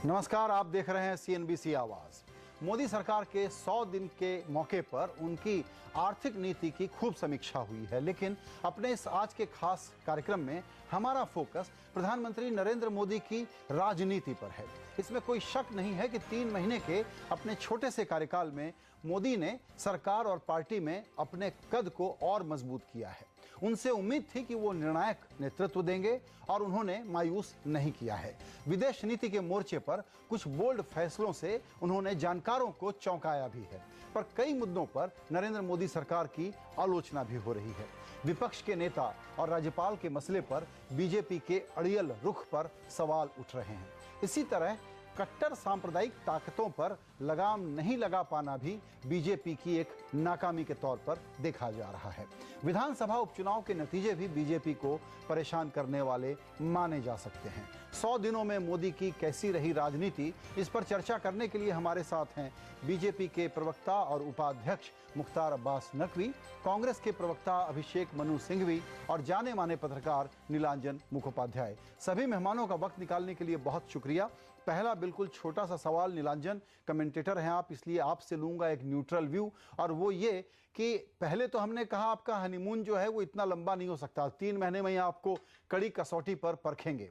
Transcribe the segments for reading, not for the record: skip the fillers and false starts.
नमस्कार, आप देख रहे हैं CNBC आवाज। मोदी सरकार के 100 दिन के मौके पर उनकी आर्थिक नीति की खूब समीक्षा हुई है, लेकिन अपने इस आज के खास कार्यक्रम में हमारा फोकस प्रधानमंत्री नरेंद्र मोदी की राजनीति पर है। इसमें कोई शक नहीं है कि 3 महीने के अपने छोटे से कार्यकाल में मोदी ने सरकार और पार्टी में अपने कद को और मजबूत किया है। उनसे उम्मीद थी कि वो निर्णायक नेतृत्व देंगे और उन्होंने मायूस नहीं किया है। विदेश नीति के मोर्चे पर कुछ बोल्ड फैसलों से उन्होंने जानकारों को चौंकाया भी है, पर कई मुद्दों पर नरेंद्र मोदी सरकार की आलोचना भी हो रही है। विपक्ष के नेता और राज्यपाल के मसले पर बीजेपी के अड़ियल रुख पर सवाल उठ रहे हैं। इसी तरह कट्टर सांप्रदायिक ताकतों पर लगाम नहीं लगा पाना भी बीजेपी की एक नाकामी के तौर पर देखा जा रहा है। विधानसभा उपचुनाव के नतीजे भी बीजेपी को परेशान करने वाले माने जा सकते हैं। 100 दिनों में मोदी की कैसी रही राजनीति, इस पर चर्चा करने के लिए हमारे साथ हैं बीजेपी के प्रवक्ता और उपाध्यक्ष मुख्तार अब्बास नकवी, कांग्रेस के प्रवक्ता अभिषेक मनु सिंघवी और जाने माने पत्रकार नीलांजन मुखोपाध्याय। सभी मेहमानों का वक्त निकालने के लिए बहुत शुक्रिया। पहला बिल्कुल छोटा सा सवाल, नीलांजन कमेंटेटर हैं आप, इसलिए आपसे लूंगा एक न्यूट्रल व्यू, और वो ये कि पहले तो हमने कहा आपका हनीमून जो है वो इतना लंबा नहीं हो सकता, 3 महीने में ही आपको कड़ी कसौटी पर परखेंगे।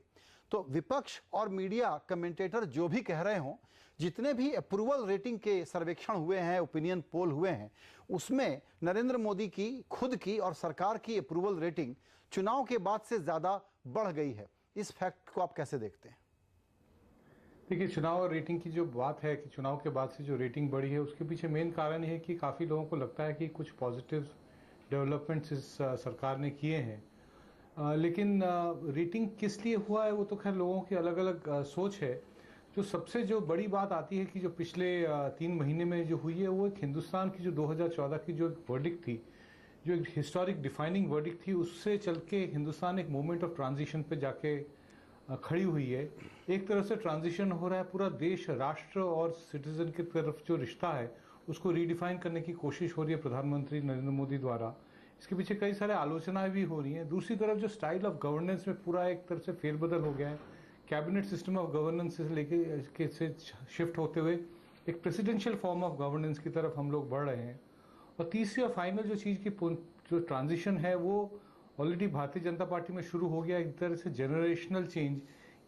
तो विपक्ष और मीडिया कमेंटेटर जो भी कह रहे हों, जितने भी अप्रूवल रेटिंग के सर्वेक्षण हुए हैं, ओपिनियन पोल हुए हैं, उसमें नरेंद्र मोदी की खुद की और सरकार की अप्रूवल रेटिंग चुनाव के बाद से ज्यादा बढ़ गई है। इस फैक्ट को आप कैसे देखते हैं? देखिए, चुनाव और रेटिंग की जो बात है कि चुनाव के बाद से जो रेटिंग बढ़ी है, उसके पीछे मेन कारण ये है कि काफ़ी लोगों को लगता है कि कुछ पॉजिटिव डेवलपमेंट्स इस सरकार ने किए हैं। लेकिन रेटिंग किस लिए हुआ है वो तो खैर लोगों की अलग अलग सोच है। जो बड़ी बात आती है कि जो पिछले 3 महीने में जो हुई है, वो एक हिंदुस्तान की जो 2014 की जो वर्डिक्ट थी, जो एक हिस्टोरिक डिफाइनिंग वर्डिक्ट थी, उससे चल के हिंदुस्तान एक मोमेंट ऑफ ट्रांजिशन पे जाके खड़ी हुई है। एक तरह से ट्रांजिशन हो रहा है, पूरा देश राष्ट्र और सिटीजन की तरफ जो रिश्ता है उसको रीडिफाइन करने की कोशिश हो रही है प्रधानमंत्री नरेंद्र मोदी द्वारा। इसके पीछे कई सारे आलोचनाएं भी हो रही हैं। दूसरी तरफ जो स्टाइल ऑफ गवर्नेंस में पूरा एक तरह से फेरबदल हो गया है, कैबिनेट सिस्टम ऑफ गवर्नेंस से लेके से शिफ्ट होते हुए एक प्रेसिडेंशियल फॉर्म ऑफ गवर्नेंस की तरफ हम लोग बढ़ रहे हैं। और तीसरी और फाइनल जो चीज़ की जो ट्रांजिशन है वो ऑलरेडी भारतीय जनता पार्टी में शुरू हो गया, एक तरह से जनरेशनल चेंज।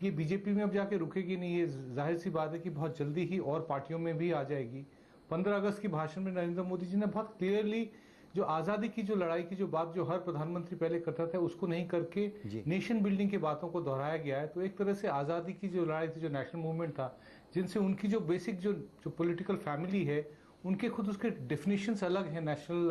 ये बीजेपी में अब जाके रुकेगी नहीं, ये जाहिर सी बात है कि बहुत जल्दी ही और पार्टियों में भी आ जाएगी। 15 अगस्त की भाषण में नरेंद्र मोदी जी ने बहुत क्लियरली जो आज़ादी की जो लड़ाई की जो बात जो हर प्रधानमंत्री पहले करता था, उसको नहीं करके नेशन बिल्डिंग की बातों को दोहराया गया है। तो एक तरह से आज़ादी की जो लड़ाई थी, जो नेशनल मूवमेंट था, जिनसे उनकी जो बेसिक जो पॉलिटिकल फैमिली है, उनके खुद उसके डेफिनेशंस अलग है। नेशनल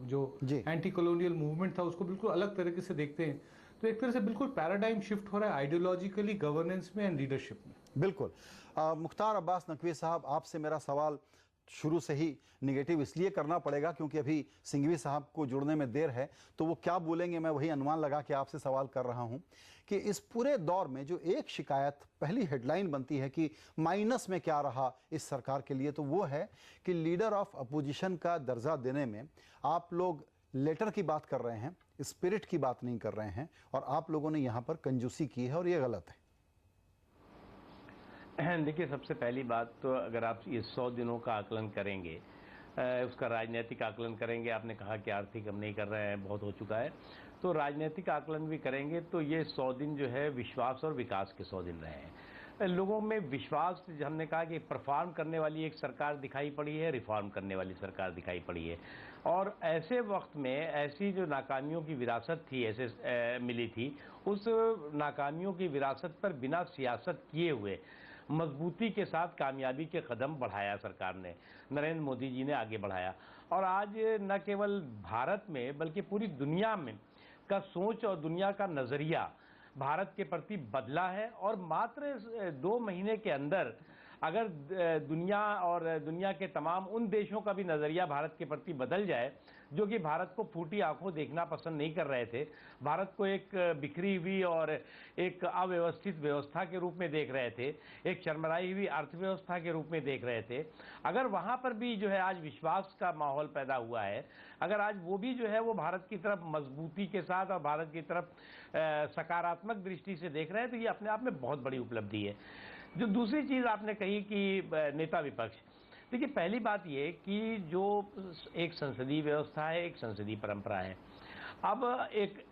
जो एंटी कॉलोनियल मूवमेंट था, उसको बिल्कुल अलग तरीके से देखते हैं। तो एक तरह से बिल्कुल पैराडाइम शिफ्ट हो रहा है आइडियोलॉजिकली, गवर्नेंस में एंड लीडरशिप में। बिल्कुल। मुख्तार अब्बास नकवी साहब, आपसे मेरा सवाल शुरू से ही निगेटिव इसलिए करना पड़ेगा क्योंकि अभी सिंघवी साहब को जुड़ने में देर है, तो वो क्या बोलेंगे मैं वही अनुमान लगा के आपसे सवाल कर रहा हूं कि इस पूरे दौर में जो एक शिकायत पहली हेडलाइन बनती है कि माइनस में क्या रहा इस सरकार के लिए, तो वो है कि लीडर ऑफ अपोजिशन का दर्जा देने में आप लोग लेटर की बात कर रहे हैं, स्पिरिट की बात नहीं कर रहे हैं, और आप लोगों ने यहां पर कंजूसी की है और ये गलत है। देखिए, सबसे पहली बात तो अगर आप ये 100 दिनों का आकलन करेंगे, उसका राजनीतिक आकलन करेंगे, आपने कहा कि आर्थिक हम नहीं कर रहे हैं, बहुत हो चुका है, तो राजनीतिक आकलन भी करेंगे तो ये 100 दिन जो है विश्वास और विकास के 100 दिन रहे हैं। लोगों में विश्वास, हमने कहा कि परफॉर्म करने वाली एक सरकार दिखाई पड़ी है, रिफॉर्म करने वाली सरकार दिखाई पड़ी है। और ऐसे वक्त में ऐसी जो नाकामियों की विरासत थी, ऐसे मिली थी, उस नाकामियों की विरासत पर बिना सियासत किए हुए मजबूती के साथ कामयाबी के कदम बढ़ाया सरकार ने, नरेंद्र मोदी जी ने आगे बढ़ाया। और आज न केवल भारत में बल्कि पूरी दुनिया में का सोच और दुनिया का नज़रिया भारत के प्रति बदला है। और मात्र 2 महीने के अंदर अगर दुनिया के तमाम उन देशों का भी नज़रिया भारत के प्रति बदल जाए जो कि भारत को फूटी आंखों देखना पसंद नहीं कर रहे थे, भारत को एक बिखरी हुई और एक अव्यवस्थित व्यवस्था के रूप में देख रहे थे, एक चरमराई हुई अर्थव्यवस्था के रूप में देख रहे थे, अगर वहाँ पर भी जो है आज विश्वास का माहौल पैदा हुआ है, अगर आज वो भी जो है वो भारत की तरफ मजबूती के साथ और भारत की तरफ सकारात्मक दृष्टि से देख रहे हैं, तो ये अपने आप में बहुत बड़ी उपलब्धि है। जो दूसरी चीज आपने कही कि नेता विपक्ष, देखिए पहली बात ये कि जो एक संसदीय व्यवस्था है, एक संसदीय परंपरा है। अब एक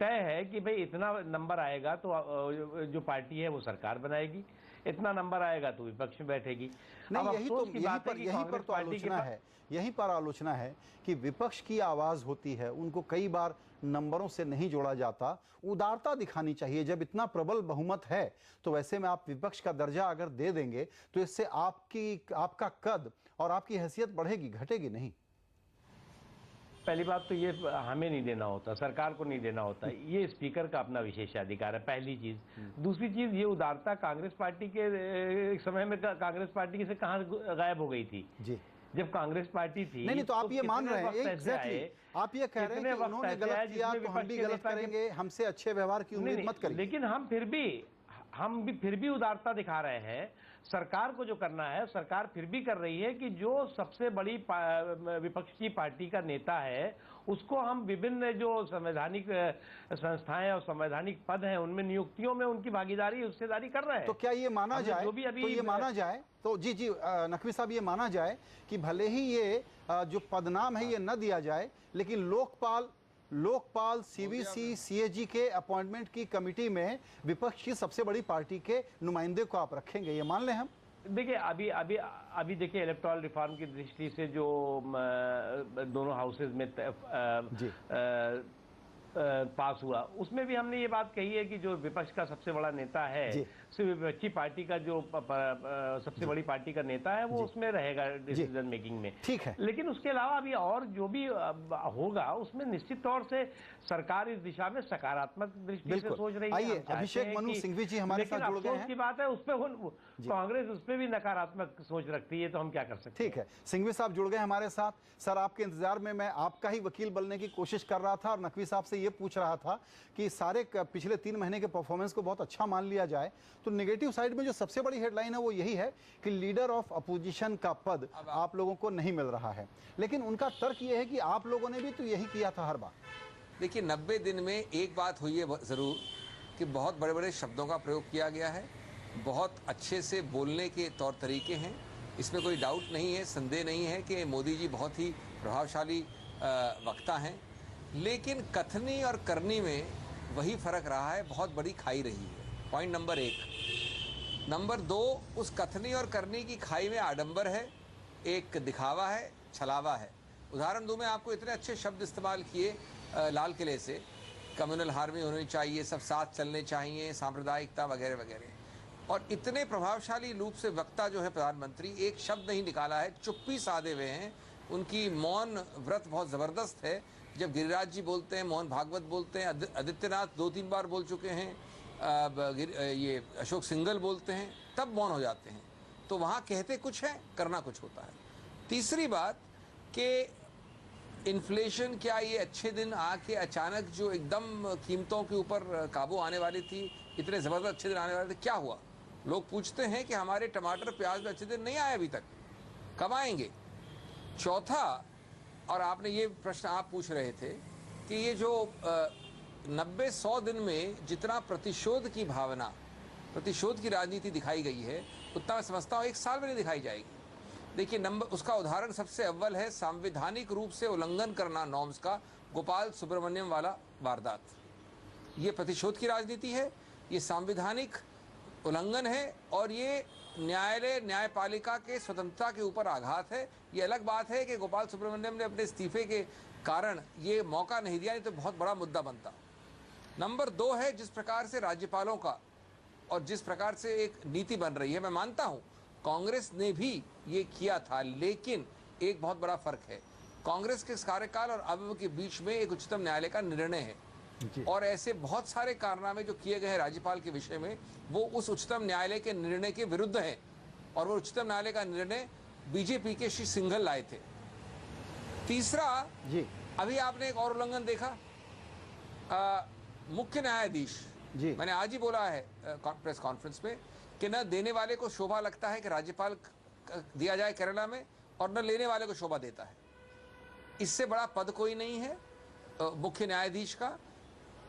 तय है कि भाई इतना नंबर आएगा तो जो पार्टी है वो सरकार बनाएगी, इतना नंबर आएगा तो विपक्ष में बैठेगी। नहीं, अब यही तो अफसोस की बात है कि यहीं पर कांग्रेस तो पार्टी के आलोचना है, यहीं पर आलोचना है कि विपक्ष की आवाज होती है, उनको कई बार नंबरों से नहीं जोड़ा जाता। उदारता दिखानी चाहिए। जब इतना प्रबल बहुमत है तो वैसे में आप विपक्ष का दर्जा अगर दे देंगे तो इससे आपका कद और आपकी हैसियत बढ़ेगी, घटेगी नहीं। पहली बात तो ये हमें नहीं देना होता, सरकार को नहीं देना होता, ये स्पीकर का अपना विशेषाधिकार है, पहली चीज। दूसरी चीज, ये उदारता कांग्रेस पार्टी के एक समय में कांग्रेस पार्टी से कहां गायब हो गई थी जी, जब कांग्रेस पार्टी थी। नहीं तो आप ये मान रहे हैं एग्जैक्टली, आप ये कह रहे हैं कि उन्होंने गलत किया तो हम भी गलत करेंगे, हमसे अच्छे व्यवहार की उम्मीद मत करिए। लेकिन हम फिर भी उदारता दिखा रहे हैं। सरकार को जो करना है, सरकार फिर भी कर रही है कि जो सबसे बड़ी विपक्षी पार्टी का नेता है उसको हम विभिन्न जो संवैधानिक संस्थाएं और संवैधानिक पद हैं उनमें नियुक्तियों में उनकी भागीदारी हिस्सेदारी कर रहे हैं। तो क्या ये माना जाए, जो भी अभी तो ये माना जाए तो जी नकवी साहब, ये माना जाए कि भले ही ये जो पदनाम है ये न दिया जाए, लेकिन लोकपाल सीवीसी सीएजी के अपॉइंटमेंट की कमेटी में विपक्ष की सबसे बड़ी पार्टी के नुमाइंदे को आप रखेंगे, ये मान लें हम? देखिए अभी देखिए इलेक्टोरल रिफॉर्म की दृष्टि से जो दोनों हाउसेज में पास हुआ, उसमें भी हमने ये बात कही है कि जो विपक्ष का सबसे बड़ा नेता है, विपक्षी पार्टी का जो सबसे बड़ी पार्टी का नेता है वो उसमें रहेगा डिसीजन मेकिंग में। ठीक है, लेकिन उसके अलावा अभी और जो भी होगा उसमें निश्चित तौर से सरकार इस दिशा में सकारात्मक दृष्टि से सोच रही है। आइए, अभिषेक मनु सिंघवी जी हमारे साथ जुड़ गए हैं। की बात है, उस पर कांग्रेस उस पर भी नकारात्मक सोच रखती है, तो हम क्या कर सकते हैं। ठीक है, सिंघवी साहब जुड़ गए हमारे साथ। सर, आपके इंतजार में मैं आपका ही वकील बनने की कोशिश कर रहा था और नकवी साहब से ये पूछ रहा था कि सारे पिछले 3 महीने के परफॉर्मेंस को बहुत अच्छा मान लिया जाए तो नेगेटिव साइड में जो सबसे बड़ी हेडलाइन है वो यही है कि लीडर ऑफ अपोजिशन का पद आप लोगों को नहीं मिल रहा है। लेकिन उनका तर्क ये है कि आप लोगों ने भी तो यही किया था हर बार। देखिए, 90 दिन में एक बात हुई है ज़रूर कि बहुत बड़े बड़े शब्दों का प्रयोग किया गया है, बहुत अच्छे से बोलने के तौर तरीके हैं, इसमें कोई डाउट नहीं है, संदेह नहीं है कि मोदी जी बहुत ही प्रभावशाली वक्ता हैं। लेकिन कथनी और करनी में वही फर्क रहा है, बहुत बड़ी खाई रही है। Point number 1। नंबर 2, उस कथनी और करनी की खाई में आडंबर है, एक दिखावा है, छलावा है। उदाहरण दूं मैं आपको, इतने अच्छे शब्द इस्तेमाल किए लाल किले से, कम्युनल हार्मनी होनी चाहिए, सब साथ चलने चाहिए, सांप्रदायिकता वगैरह वगैरह, और इतने प्रभावशाली रूप से वक्ता जो है प्रधानमंत्री एक शब्द नहीं निकाला है, चुप्पी साधे हुए हैं। उनकी मौन व्रत बहुत ज़बरदस्त है। जब गिरिराज जी बोलते हैं, मोहन भागवत बोलते हैं, आदित्यनाथ 2-3 बार बोल चुके हैं, ये अशोक सिंघल बोलते हैं, तब मौन हो जाते हैं। तो वहाँ कहते कुछ है, करना कुछ होता है। तीसरी बात कि इन्फ्लेशन, क्या ये अच्छे दिन आके अचानक जो एकदम कीमतों के ऊपर काबू आने वाली थी, इतने ज़बरदस्त अच्छे दिन आने वाले थे, क्या हुआ? लोग पूछते हैं कि हमारे टमाटर प्याज में अच्छे दिन नहीं आए अभी तक, कब आएंगे? चौथा, और आपने ये प्रश्न आप पूछ रहे थे कि ये जो 90-100 दिन में जितना प्रतिशोध की भावना, प्रतिशोध की राजनीति दिखाई गई है, उतना मैं समझता हूँ 1 साल में नहीं दिखाई जाएगी। देखिए, उसका उदाहरण सबसे अव्वल है सांविधानिक रूप से उल्लंघन करना नॉर्म्स का, गोपाल सुब्रमण्यम वाला वारदात। ये प्रतिशोध की राजनीति है, ये सांविधानिक उल्लंघन है, और ये न्यायपालिका के स्वतंत्रता के ऊपर आघात है। ये अलग बात है कि गोपाल सुब्रमण्यम ने अपने इस्तीफे के कारण ये मौका नहीं दिया, नहीं तो बहुत बड़ा मुद्दा बनता। नंबर 2 है जिस प्रकार से राज्यपालों का और जिस प्रकार से एक नीति बन रही है। मैं मानता हूं कांग्रेस ने भी ये किया था, लेकिन एक बहुत बड़ा फर्क है, कांग्रेस के कार्यकाल और अब के बीच में एक उच्चतम न्यायालय का निर्णय है, और ऐसे बहुत सारे कारनामे जो किए गए हैं राज्यपाल के विषय में, वो उस उच्चतम न्यायालय के निर्णय के विरुद्ध है, और वो उच्चतम न्यायालय का निर्णय बीजेपी के श्री सिंघल लाए थे। तीसरा, अभी आपने एक और उल्लंघन देखा, मुख्य न्यायाधीश, मैंने आज ही बोला है प्रेस कॉन्फ्रेंस में कि न देने वाले को शोभा लगता है कि राज्यपाल दिया जाए केरला में, और न लेने वाले को शोभा देता है। इससे बड़ा पद कोई नहीं है मुख्य न्यायाधीश का।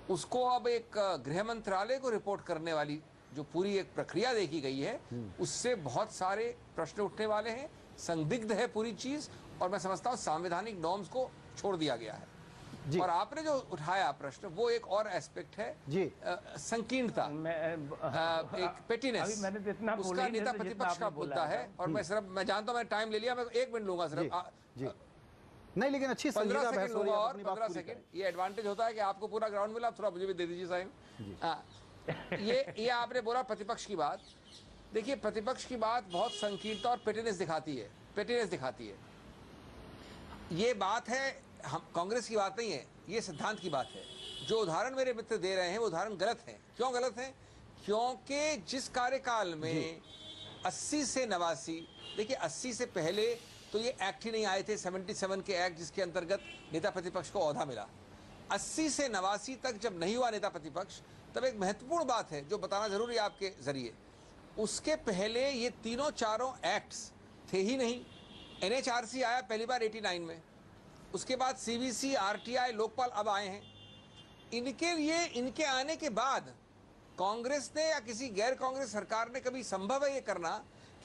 उसको अब एक गृह मंत्रालय को रिपोर्ट करने वाली जो पूरी एक प्रक्रिया देखी गई है उससे बहुत सारे प्रश्न उठने वाले हैं, संदिग्ध है पूरी चीज, और मैं समझता हूँ संवैधानिक नॉर्म्स को छोड़ दिया गया है। जी। और आपने जो उठाया प्रश्न वो एक और एस्पेक्ट है जी। संकीर्णता, एक पेटीनेस, मैंने तो इतना उसका नेता प्रतिपक्ष का मुद्दा है। और मैं सिर्फ, मैं जानता हूँ मैं टाइम ले लिया, मैं 1 मिनट लूंगा सिर्फ, जी। नहीं, लेकिन अच्छी 15 संजीदा बहस सेकंड हो रही लूंगा है, और अपनी बात 15 पूरी सेकंड। करें। ये एडवांटेज होता है कि आपको पूरा ग्राउंड मिला, आप थोड़ा मुझे भी दे दीजिए साहब। ये आपने बोला प्रतिपक्ष की बात। देखिए प्रतिपक्ष की बात बहुत संकीर्णता और पेटीनेस दिखाती है। ये बात है, हम कांग्रेस की बात नहीं है, ये सिद्धांत की बात है। जो उदाहरण मेरे मित्र दे रहे हैं वो उदाहरण गलत है। क्यों गलत है? क्योंकि जिस कार्यकाल में 80 से 89, देखिए 80 से पहले तो ये एक्ट ही नहीं आए थे, 77 के एक्ट जिसके अंतर्गत नेता प्रतिपक्ष को ओहदा मिला। 80 से 89 तक जब नहीं हुआ नेता प्रतिपक्ष, तब एक महत्वपूर्ण बात है जो बताना जरूरी है आपके जरिए। उसके पहले ये तीनों चारों एक्ट्स थे ही नहीं। NHRC आया पहली बार 89 में, उसके बाद CBC, RTI, लोकपाल अब आए हैं। इनके आने के बाद कांग्रेस ने या किसी गैर कांग्रेस सरकार ने कभी संभव है ये करना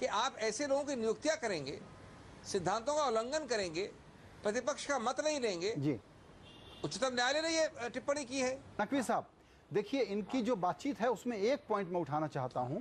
कि आप ऐसे लोगों की नियुक्तियां करेंगे, सिद्धांतों का उल्लंघन करेंगे, प्रतिपक्ष का मत नहीं लेंगे? जी। उच्चतम न्यायालय ने ये टिप्पणी की है। नकवी साहब, देखिए इनकी जो बातचीत है उसमें एक पॉइंट मैं उठाना चाहता हूं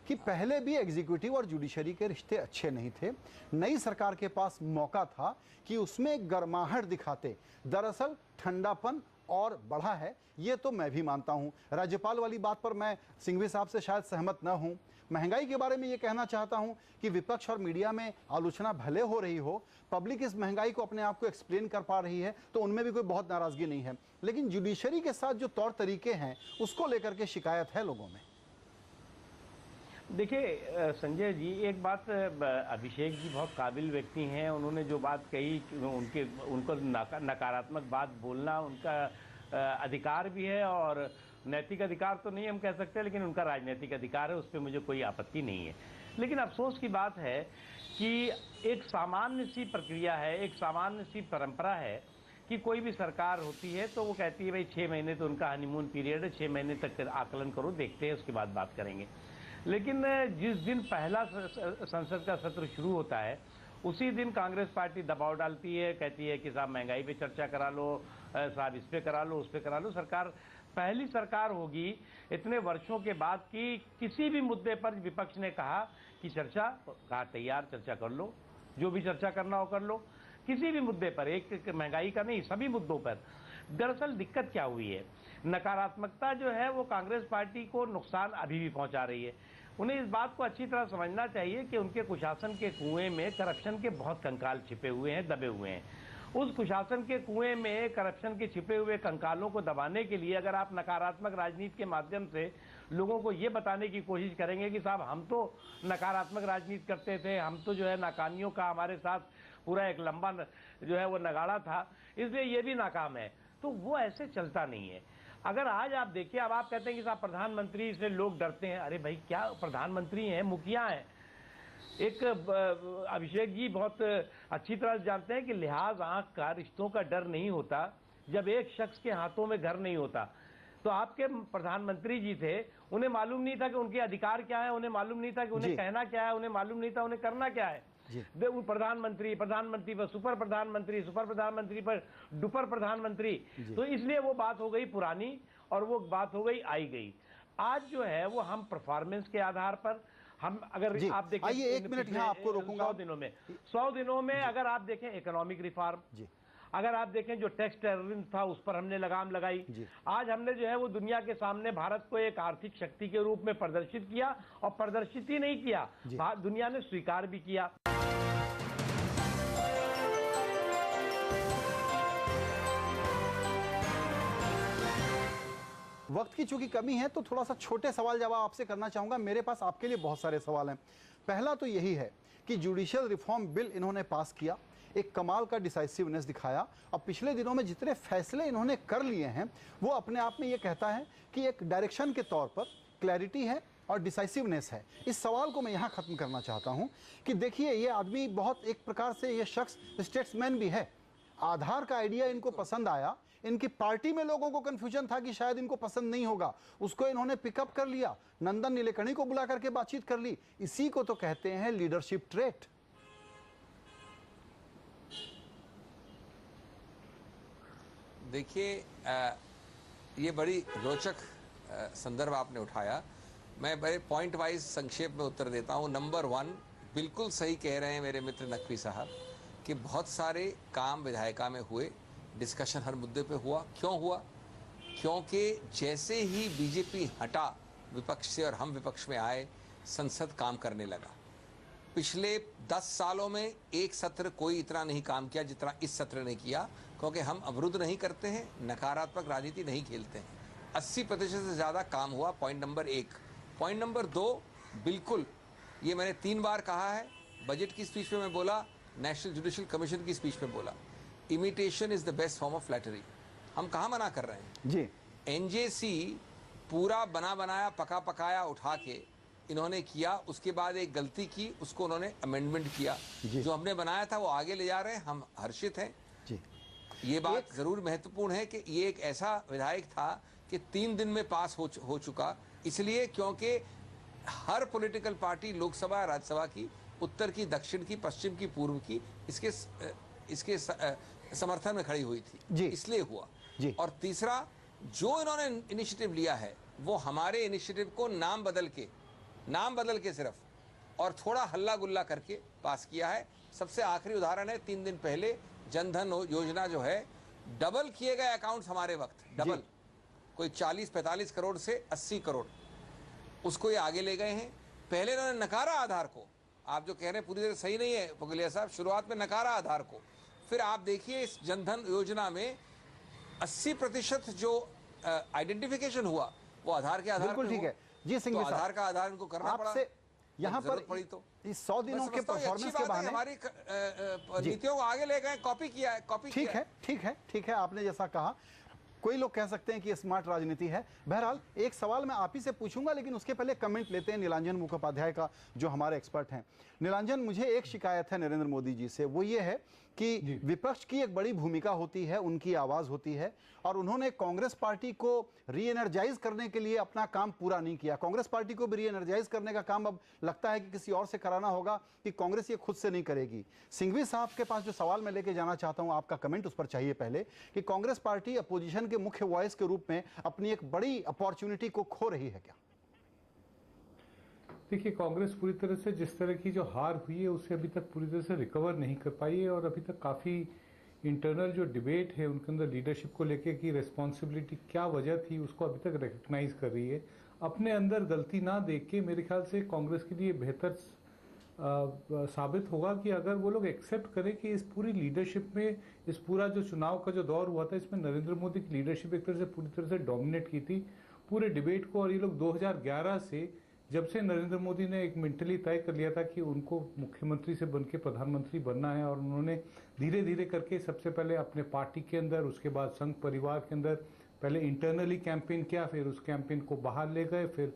कि पहले भी एग्जीक्यूटिव और जुडिशरी के रिश्ते अच्छे नहीं थे। नई सरकार के पास मौका था कि उसमें गर्माहट दिखाते। दरअसल ठंडापन और बढ़ा है, ये तो मैं भी मानता हूं। राज्यपाल वाली बात पर मैं सिंघवी साहब से शायद सहमत न हूं। महंगाई के बारे में ये कहना चाहता हूं कि विपक्ष और मीडिया में आलोचना भले हो रही हो, पब्लिक इस महंगाई को अपने आप को एक्सप्लेन कर पा रही है, तो उनमें भी कोई बहुत नाराजगी नहीं है। लेकिन जुडिशरी के साथ जो तौर तरीके हैं उसको लेकर के शिकायत है लोगों में। देखिए संजय जी, एक बात, अभिषेक जी बहुत काबिल व्यक्ति हैं। उन्होंने जो बात कही, उनको नकारात्मक बात बोलना उनका अधिकार भी है, और नैतिक अधिकार तो नहीं हम कह सकते, लेकिन उनका राजनीतिक अधिकार है, उस पर मुझे कोई आपत्ति नहीं है। लेकिन अफसोस की बात है कि एक सामान्य सी प्रक्रिया है, एक सामान्य सी परंपरा है कि कोई भी सरकार होती है तो वो कहती है भाई 6 महीने तो उनका हनीमून पीरियड है, 6 महीने तक आकलन करो, देखते हैं, उसके बाद बात करेंगे। लेकिन जिस दिन पहला संसद का सत्र शुरू होता है उसी दिन कांग्रेस पार्टी दबाव डालती है, कहती है कि साहब महंगाई पे चर्चा करा लो, साहब इस पे करा लो, उस पे करा लो। सरकार, पहली सरकार होगी इतने वर्षों के बाद कि किसी भी मुद्दे पर विपक्ष ने कहा कि चर्चा, कहा तैयार, चर्चा कर लो, जो भी चर्चा करना हो कर लो, किसी भी मुद्दे पर, एक महंगाई का नहीं, सभी मुद्दों पर। दरअसल दिक्कत क्या हुई है, नकारात्मकता जो है वो कांग्रेस पार्टी को नुकसान अभी भी पहुंचा रही है। उन्हें इस बात को अच्छी तरह समझना चाहिए कि उनके कुशासन के कुएं में करप्शन के बहुत कंकाल छिपे हुए हैं, दबे हुए हैं। उस कुशासन के कुएं में करप्शन के छिपे हुए कंकालों को दबाने के लिए अगर आप नकारात्मक राजनीति के माध्यम से लोगों को ये बताने की कोशिश करेंगे कि साहब हम तो नकारात्मक राजनीति करते थे, हम तो जो है नाकामियों का हमारे साथ पूरा एक लंबा जो है वो नगाड़ा था, इसलिए ये भी नाकाम है, तो वो ऐसे चलता नहीं है। अगर आज आप देखिए, अब आप कहते हैं कि साहब प्रधानमंत्री से लोग डरते हैं, अरे भाई क्या प्रधानमंत्री हैं, मुखिया हैं। एक अभिषेक जी बहुत अच्छी तरह जानते हैं कि लिहाज आंख का, रिश्तों का डर नहीं होता जब एक शख्स के हाथों में घर नहीं होता। तो आपके प्रधानमंत्री जी थे, उन्हें मालूम नहीं था कि उनके अधिकार क्या है, उन्हें मालूम नहीं था कि उन्हें कहना क्या है, उन्हें मालूम नहीं था उन्हें करना क्या है। प्रधानमंत्री, प्रधानमंत्री पर सुपर प्रधानमंत्री, सुपर प्रधानमंत्री पर डुपर प्रधानमंत्री, तो इसलिए वो बात हो गई पुरानी और वो बात हो गई आई गई। आज जो है वो हम परफॉर्मेंस के आधार पर, हम अगर आप देखें, आइए 1 मिनट यहाँ आपको रोकूंगा। 100 दिनों में अगर आप देखें इकोनॉमिक रिफॉर्म, अगर आप देखें जो टैक्स टेररिज्म था उस पर हमने लगाम लगाई। आज हमने जो है वो दुनिया के सामने भारत को एक आर्थिक शक्ति के रूप में प्रदर्शित किया, और प्रदर्शित ही नहीं किया, दुनिया ने स्वीकार भी किया। वक्त की चूंकि कमी है तो थोड़ा सा छोटे सवाल जवाब आपसे करना चाहूंगा। मेरे पास आपके लिए बहुत सारे सवाल हैं। पहला तो यही है कि जुडिशियल रिफॉर्म बिल इन्होंने पास किया, एक कमाल का डिसाइसिवनेस दिखाया, और पिछले दिनों में जितने फैसले इन्होंने कर लिए हैं वो अपने आप में ये कहता है कि एक डायरेक्शन के तौर पर क्लैरिटी है और डिसाइसिवनेस है। इस सवाल को मैं यहाँ ख़त्म करना चाहता हूँ कि देखिए ये आदमी बहुत, एक प्रकार से ये शख्स स्टेट्समैन भी है। आधार का आइडिया इनको पसंद आया, इनकी पार्टी में लोगों को कंफ्यूजन था कि शायद इनको पसंद नहीं होगा, उसको इन्होंने पिकअप कर लिया, नंदन नीलेकणी को बुला करके बातचीत कर ली। इसी को तो कहते हैं लीडरशिप ट्रेट। देखिए, ये बड़ी रोचक संदर्भ आपने उठाया। मैं बड़े पॉइंट वाइज संक्षेप में उत्तर देता हूं। नंबर 1, बिल्कुल सही कह रहे हैं मेरे मित्र नकवी साहब कि बहुत सारे काम विधायिका में हुए, डिस्कशन हर मुद्दे पे हुआ। क्यों हुआ? क्योंकि जैसे ही बीजेपी हटा विपक्ष से और हम विपक्ष में आए, संसद काम करने लगा। पिछले 10 सालों में एक सत्र कोई इतना नहीं काम किया जितना इस सत्र ने किया, क्योंकि हम अवरुद्ध नहीं करते हैं, नकारात्मक राजनीति नहीं खेलते हैं। 80% से ज़्यादा काम हुआ। Point number 1। पॉइंट नंबर 2, बिल्कुल ये मैंने 3 बार कहा है, बजट की स्पीच में मैं बोला, नेशनल जुडिशियल कमीशन की स्पीच में बोला, imitation is the best form of flattery. हम कहाँ मना कर रहे हैं जी। एनजेसी पूरा बना बनाया पका पकाया उठा के इन्होंने किया, उसके बाद एक गलती की, उसको उन्होंने अमेंडमेंट किया। जो हमने बनाया था वो आगे ले जा रहे हैं, हम हर्षित हैं जी। ये बात जरूर महत्वपूर्ण है कि ये एक ऐसा विधायक था कि 3 दिन में पास हो चुका, इसलिए क्योंकि हर पॉलिटिकल पार्टी लोकसभा राज्यसभा की, उत्तर की, दक्षिण की, पश्चिम की, पूर्व की, इसके समर्थन में खड़ी हुई थी जी। इसलिए हुआ जी। और तीसरा, जो इन्होंने इनिशिएटिव लिया है वो हमारे इनिशिएटिव को नाम बदल के सिर्फ और थोड़ा हल्ला गुल्ला करके पास किया है। सबसे आखिरी उदाहरण है, 3 दिन पहले जनधन योजना जो है, डबल किए गए अकाउंट्स हमारे वक्त, डबल, कोई 40-45 करोड़ से 80 करोड़, उसको ये आगे ले गए हैं। पहले इन्होंने नकारा आधार को, आप जो कह रहे हैं पूरी तरह सही नहीं है पुगलिया साहब, शुरुआत में नकारा आधार को, फिर आप देखिए इस जनधन योजना में 80% जो आइडेंटिफिकेशन हुआ वो आधार के आधार बिल्कुल पे ठीक हुआ। है जी। सिंह तो आधार का आधार इनको करना पड़ा, आपसे यहाँ पर पड़ी तो इस 100 दिनों के परफॉर्मेंस के बहाने हमारी नीतियों को आगे ले गए, कॉपी किया है। ठीक है, आपने जैसा कहा, कोई लोग कह सकते हैं कि स्मार्ट राजनीति है। बहरहाल एक सवाल मैं आप ही से पूछूंगा, लेकिन उसके पहले कमेंट लेते हैं नीलांजन मुखोपाध्याय का, जो हमारे एक्सपर्ट हैं। नीलांजन, मुझे एक शिकायत है नरेंद्र मोदी जी से, वो ये है कि विपक्ष की एक बड़ी भूमिका होती है, उनकी आवाज होती है, और उन्होंने कांग्रेस पार्टी को री एनर्जाइज करने के लिए अपना काम पूरा नहीं किया। कांग्रेस पार्टी को भी री एनर्जाइज करने का काम अब लगता है कि किसी और से कराना होगा, कि कांग्रेस ये खुद से नहीं करेगी। सिंघवी साहब के पास जो सवाल मैं लेके जाना चाहता हूं, आपका कमेंट उस पर चाहिए पहले, कि कांग्रेस पार्टी अपोजिशन के मुख्य वॉइस के रूप में अपनी एक बड़ी अपॉर्चुनिटी को खो रही है क्या? देखिए, कांग्रेस पूरी तरह से जिस तरह की जो हार हुई है उससे अभी तक पूरी तरह से रिकवर नहीं कर पाई है, और अभी तक काफ़ी इंटरनल जो डिबेट है उनके अंदर लीडरशिप को लेके कि रिस्पॉन्सिबिलिटी क्या वजह थी, उसको अभी तक रिकग्नाइज कर रही है। अपने अंदर गलती ना देख के मेरे ख्याल से कांग्रेस के लिए बेहतर साबित होगा कि अगर वो लोग एक्सेप्ट करें कि इस पूरी लीडरशिप में, इस पूरा जो चुनाव का जो दौर हुआ था, इसमें नरेंद्र मोदी की लीडरशिप एक तरह से पूरी तरह से डोमिनेट की थी पूरे डिबेट को। और ये लोग 2011 से, जब से नरेंद्र मोदी ने एक मेंटली तय कर लिया था कि उनको मुख्यमंत्री से बनके प्रधानमंत्री बनना है, और उन्होंने धीरे धीरे करके सबसे पहले अपने पार्टी के अंदर, उसके बाद संघ परिवार के अंदर पहले इंटरनली कैंपेन किया, फिर उस कैंपेन को बाहर ले गए, फिर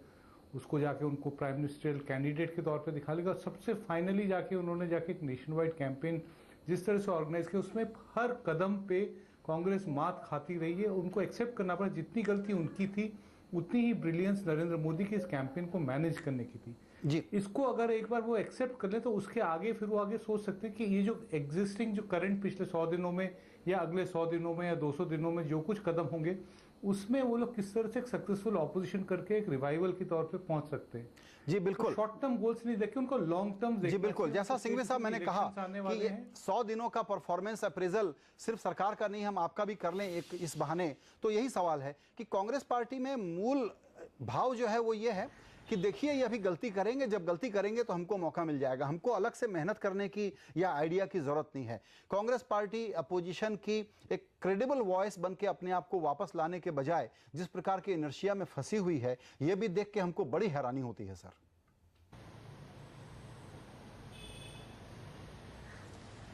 उसको जाके उनको प्राइम मिनिस्टरियल कैंडिडेट के तौर पे दिखा लेगा, और सबसे फाइनली जाके उन्होंने जाके एक नेशन वाइड कैंपेन जिस तरह से ऑर्गेनाइज किया, उसमें हर कदम पे कांग्रेस मात खाती रही है। उनको एक्सेप्ट करना पड़ा, जितनी गलती उनकी थी उतनी ही ब्रिलियंस नरेंद्र मोदी की इस कैंपेन को मैनेज करने की थी जी। इसको अगर एक बार वो एक्सेप्ट कर ले तो उसके आगे फिर वो आगे सोच सकते हैं कि ये जो एग्जिस्टिंग, जो करंट पिछले 100 दिनों में या अगले 100 दिनों में या 200 दिनों में जो कुछ कदम होंगे, उसमें वो लोग किस तरह से एक सक्सेसफुल ऑपोजिशन करके एक रिवाइवल के तौर पे पहुंच सकते हैं। जी बिल्कुल, शॉर्ट टर्म गोल्स नहीं देखे, उनको लॉन्ग टर्म जी बिल्कुल। जैसा सिंघवी साहब मैंने कहा कि ये 100 दिनों का परफॉर्मेंस अप्रेजल सिर्फ सरकार का नहीं, हम आपका भी कर लें एक इस बहाने, तो यही सवाल है कि कांग्रेस पार्टी में मूल भाव जो है वो ये है कि देखिए ये अभी गलती करेंगे, जब गलती करेंगे तो हमको मौका मिल जाएगा, हमको अलग से मेहनत करने की या आइडिया की जरूरत नहीं है। कांग्रेस पार्टी अपोजिशन की एक क्रेडिबल वॉइस बन के अपने आप को वापस लाने के बजाय जिस प्रकार की इनर्शिया में फंसी हुई है, यह भी देख के हमको बड़ी हैरानी होती है सर।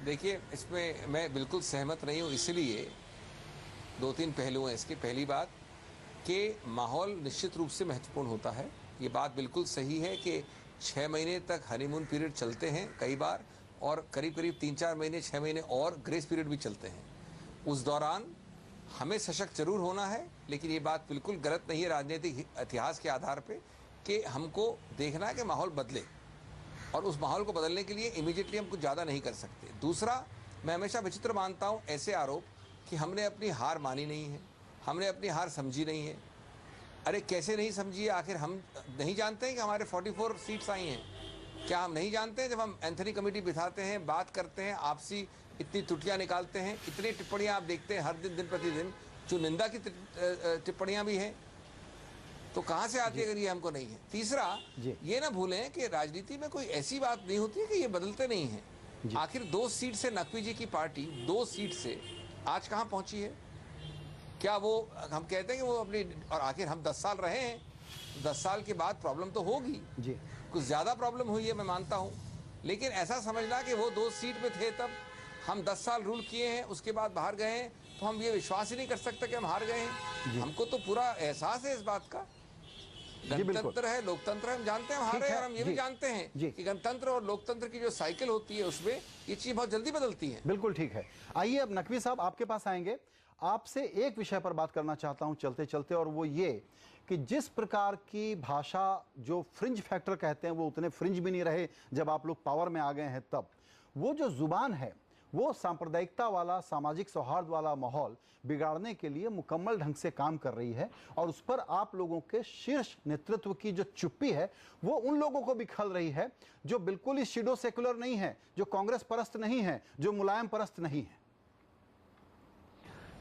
देखिए, इसमें मैं बिल्कुल सहमत नहीं हूँ, इसलिए 2-3 पहलू हैं इसके। पहली बात कि माहौल निश्चित रूप से महत्वपूर्ण होता है, ये बात बिल्कुल सही है कि 6 महीने तक हनीमून पीरियड चलते हैं कई बार, और करीब करीब 3-4 महीने 6 महीने और ग्रेस पीरियड भी चलते हैं। उस दौरान हमें सशक्त जरूर होना है, लेकिन ये बात बिल्कुल गलत नहीं है राजनीतिक इतिहास के आधार पे कि हमको देखना है कि माहौल बदले, और उस माहौल को बदलने के लिए इमीडिएटली हम कुछ ज़्यादा नहीं कर सकते। दूसरा, मैं हमेशा विचित्र मानता हूँ ऐसे आरोप कि हमने अपनी हार मानी नहीं है, हमने अपनी हार समझी नहीं है। अरे कैसे नहीं समझी है? आखिर हम नहीं जानते हैं कि हमारे 44 सीट्स आई हैं? क्या हम नहीं जानते हैं जब हम एंथनी कमेटी बिठाते हैं, बात करते हैं, आपसी इतनी त्रुटियां निकालते हैं, इतनी टिप्पणियां आप देखते हैं हर दिन, दिन प्रतिदिन, जो निंदा की टिप्पणियां भी हैं, तो कहां से आती है अगर ये हमको नहीं है? तीसरा, ये ना भूलें कि राजनीति में कोई ऐसी बात नहीं होती है कि ये बदलते नहीं हैं। आखिर 2 सीट से नकवी जी की पार्टी 2 सीट से आज कहां पहुंची है? क्या वो हम कहते हैं कि वो अपनी, और आखिर हम 10 साल रहे हैं, 10 साल के बाद प्रॉब्लम तो होगी जी, कुछ ज्यादा प्रॉब्लम हुई है मैं मानता हूं, लेकिन ऐसा समझना कि वो 2 सीट पे थे तब हम 10 साल रूल किए हैं, उसके बाद बाहर गए हैं, तो हम ये विश्वास ही नहीं कर सकते कि हम हार गए हैं। हमको तो पूरा एहसास है इस बात का। गणतंत्र है, लोकतंत्र है, हम जानते हैं हम हारे हैं, और हम ये भी जानते हैं कि गणतंत्र और लोकतंत्र की जो साइकिल होती है उसमें ये चीज बहुत जल्दी बदलती है। बिल्कुल ठीक है। आइए अब नकवी साहब आपके पास आएंगे। आपसे एक विषय पर बात करना चाहता हूं चलते चलते, और वो ये कि जिस प्रकार की भाषा, जो फ्रिंज फैक्टर कहते हैं, वो उतने फ्रिंज भी नहीं रहे जब आप लोग पावर में आ गए हैं तब। वो जो जुबान है, वो सांप्रदायिकता वाला, सामाजिक सौहार्द वाला माहौल बिगाड़ने के लिए मुकम्मल ढंग से काम कर रही है, और उस पर आप लोगों के शीर्ष नेतृत्व की जो चुप्पी है वो उन लोगों को भी खल रही है जो बिल्कुल ही शिडो सेकुलर नहीं है, जो कांग्रेस परस्त नहीं है, जो मुलायम परस्त नहीं है।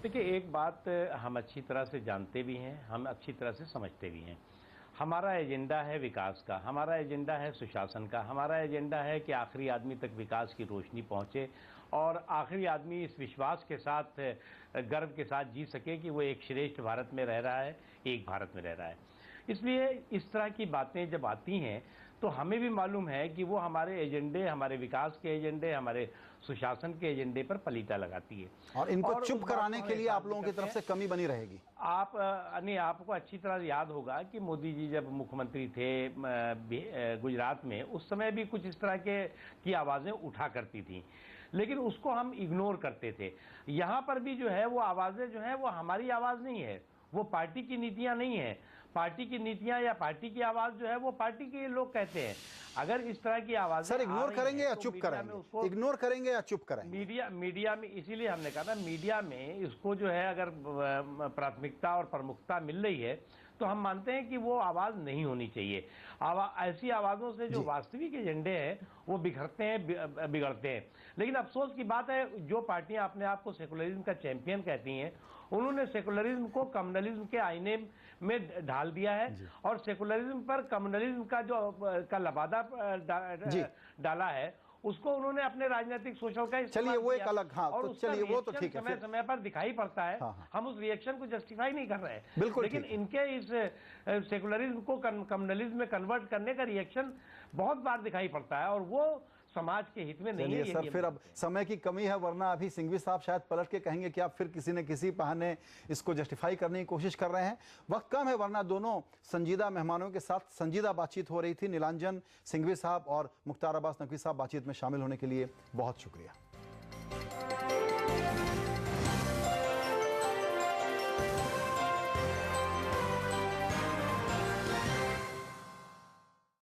देखिए, एक बात हम अच्छी तरह से जानते भी हैं, हम अच्छी तरह से समझते भी हैं। हमारा एजेंडा है विकास का, हमारा एजेंडा है सुशासन का, हमारा एजेंडा है कि आखिरी आदमी तक विकास की रोशनी पहुंचे और आखिरी आदमी इस विश्वास के साथ, गर्व के साथ जी सके कि वो एक श्रेष्ठ भारत में रह रहा है, एक भारत में रह रहा है। इसलिए इस तरह की बातें जब आती हैं तो हमें भी मालूम है कि वो हमारे एजेंडे, हमारे विकास के एजेंडे, हमारे सुशासन के एजेंडे पर पलीता लगाती है, और इनको चुप कराने के लिए आप लोगों की तरफ से कमी बनी रहेगी। आपको अच्छी तरह याद होगा कि मोदी जी जब मुख्यमंत्री थे गुजरात में, उस समय भी कुछ इस तरह की आवाजें उठा करती थी, लेकिन उसको हम इग्नोर करते थे। यहाँ पर भी जो है वो आवाजें जो है वो हमारी आवाज नहीं है, वो पार्टी की नीतियां नहीं है। पार्टी की नीतियां या पार्टी की आवाज जो है वो पार्टी के लोग कहते हैं। अगर इस तरह की आवाज सर इग्नोर करेंगे या चुप करेंगे? इग्नोर करेंगे या चुप करेंगे? मीडिया में, इसीलिए हमने कहा था मीडिया में इसको जो है अगर प्राथमिकता और प्रमुखता मिल रही है तो हम मानते हैं कि वो आवाज नहीं होनी चाहिए। ऐसी आवाजों से जो वास्तविक एजेंडे हैं वो बिखरते हैं, बिगड़ते हैं। लेकिन अफसोस की बात है, जो पार्टियां अपने आप को सेकुलरिज्म का चैंपियन कहती हैं, उन्होंने सेकुलरिज्म को कम्युनलिज्म के आईने में ढाल दिया है, और सेकुलरिज्म पर कम्युनलिज्म का जो लबादा डाला है उसको उन्होंने अपने राजनीतिक सोशल का, चलिए वो एक अलग, हाँ तो चलिए वो तो ठीक है, समय समय पर दिखाई पड़ता है। हम उस रिएक्शन को जस्टिफाई नहीं कर रहे हैं, बिल्कुल, लेकिन इनके इस सेकुलरिज्म को कम्युनलिज्म में कन्वर्ट करने का रिएक्शन बहुत बार दिखाई पड़ता है, और वो समाज के हित में नहीं है। सर फिर अब समय की कमी है, वरना अभी सिंघवी साहब शायद पलट के कहेंगे कि आप फिर किसी न किसी बहाने इसको जस्टिफाई करने की कोशिश कर रहे हैं। वक्त कम है, वरना दोनों संजीदा मेहमानों के साथ संजीदा बातचीत हो रही थी। नीलांजन सिंघवी साहब और मुख्तार अब्बास नकवी साहब बातचीत में शामिल होने के लिए बहुत शुक्रिया।